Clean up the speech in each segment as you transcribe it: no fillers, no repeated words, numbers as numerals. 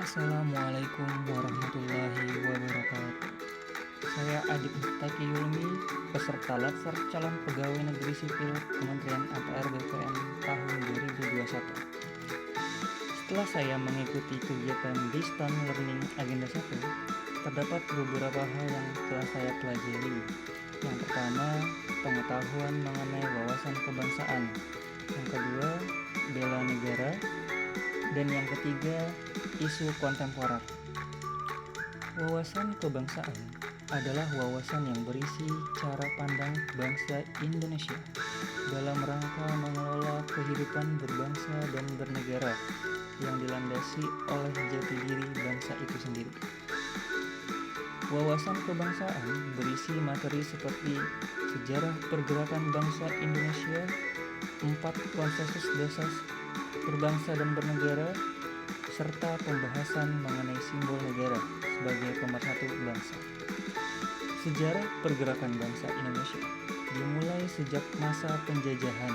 Assalamualaikum warahmatullahi wabarakatuh. Saya Adit Muftaki Yulmi, peserta Latsar calon pegawai negeri sipil Kementerian APR BPN tahun 2021. Setelah saya mengikuti kegiatan Distance Learning Agenda 1, terdapat beberapa hal yang telah saya pelajari. Yang pertama, pengetahuan mengenai wawasan kebangsaan. Yang kedua, bela negara. Dan yang ketiga, isu kontemporer. Wawasan kebangsaan adalah wawasan yang berisi cara pandang bangsa Indonesia dalam rangka mengelola kehidupan berbangsa dan bernegara yang dilandasi oleh jati diri bangsa itu sendiri. Wawasan kebangsaan berisi materi seperti sejarah pergerakan bangsa Indonesia, 4 konsensus dasar berbangsa dan bernegara, serta pembahasan mengenai simbol negara sebagai pemersatu bangsa. Sejarah pergerakan bangsa Indonesia dimulai sejak masa penjajahan,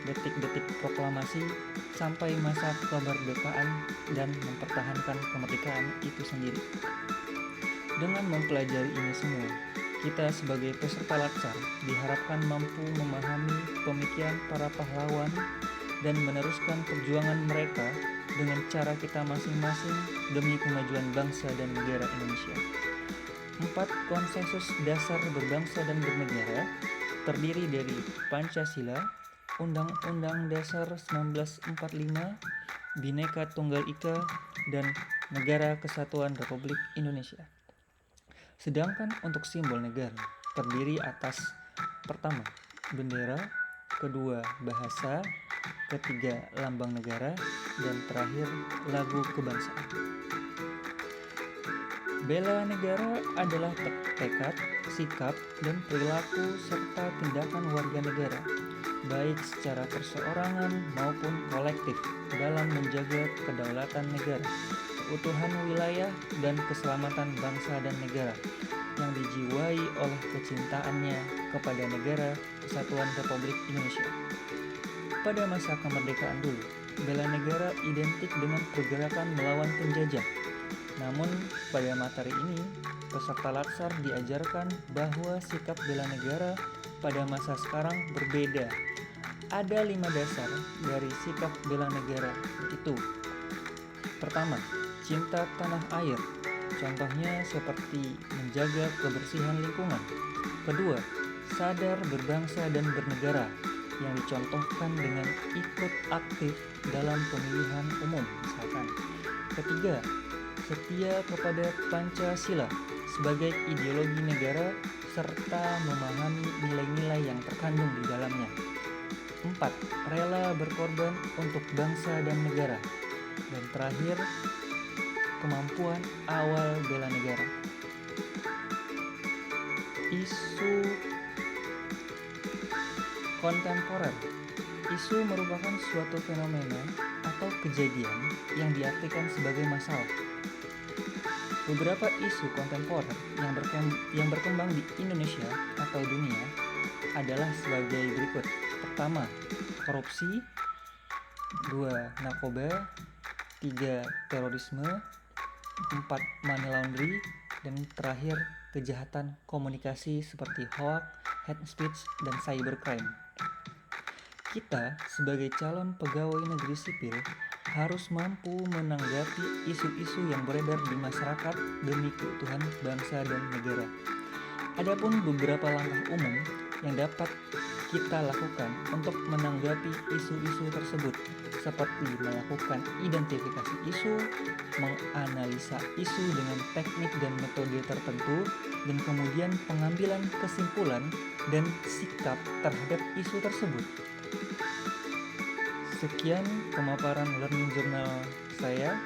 detik-detik proklamasi, sampai masa kemerdekaan dan mempertahankan kemerdekaan itu sendiri. Dengan mempelajari ini semua, kita sebagai peserta Latsar diharapkan mampu memahami pemikiran para pahlawan dan meneruskan perjuangan mereka dengan cara kita masing-masing demi kemajuan bangsa dan negara Indonesia. 4 konsensus dasar berbangsa dan bernegara terdiri dari Pancasila, Undang-Undang Dasar 1945, Bhinneka Tunggal Ika, dan Negara Kesatuan Republik Indonesia. Sedangkan untuk simbol negara terdiri atas pertama, bendera, kedua, bahasa, ketiga, lambang negara, dan terakhir, lagu kebangsaan. Bela negara adalah tekad, sikap, dan perilaku serta tindakan warga negara, baik secara perseorangan maupun kolektif dalam menjaga kedaulatan negara, keutuhan wilayah, dan keselamatan bangsa dan negara yang dijiwai oleh kecintaannya kepada negara Kesatuan Republik Indonesia. Pada masa kemerdekaan dulu, bela negara identik dengan pergerakan melawan penjajah. Namun, pada materi ini, peserta Latsar diajarkan bahwa sikap bela negara pada masa sekarang berbeda. Ada 5 dasar dari sikap bela negara, yaitu: pertama, cinta tanah air, contohnya seperti menjaga kebersihan lingkungan. Kedua, sadar berbangsa dan bernegara, yang dicontohkan dengan ikut aktif dalam pemilihan umum misalkan. Ketiga, setia kepada Pancasila sebagai ideologi negara serta memahami nilai-nilai yang terkandung di dalamnya. 4. Rela berkorban untuk bangsa dan negara. Dan terakhir, kemampuan awal bela negara. Isu kontemporer. Isu merupakan suatu fenomena atau kejadian yang diartikan sebagai masalah. Beberapa isu kontemporer yang berkembang di Indonesia atau dunia adalah sebagai berikut. Pertama, korupsi. 2. Narkoba. 3. Terorisme. 4. Money laundry. Dan terakhir, kejahatan komunikasi seperti hoax, hate speech, dan cybercrime. Kita sebagai calon pegawai negeri sipil harus mampu menanggapi isu-isu yang beredar di masyarakat demi keutuhan bangsa dan negara. Adapun beberapa langkah umum yang dapat kita lakukan untuk menanggapi isu-isu tersebut, seperti melakukan identifikasi isu, menganalisa isu dengan teknik dan metode tertentu, dan kemudian pengambilan kesimpulan dan sikap terhadap isu tersebut. Sekian pemaparan learning journal saya.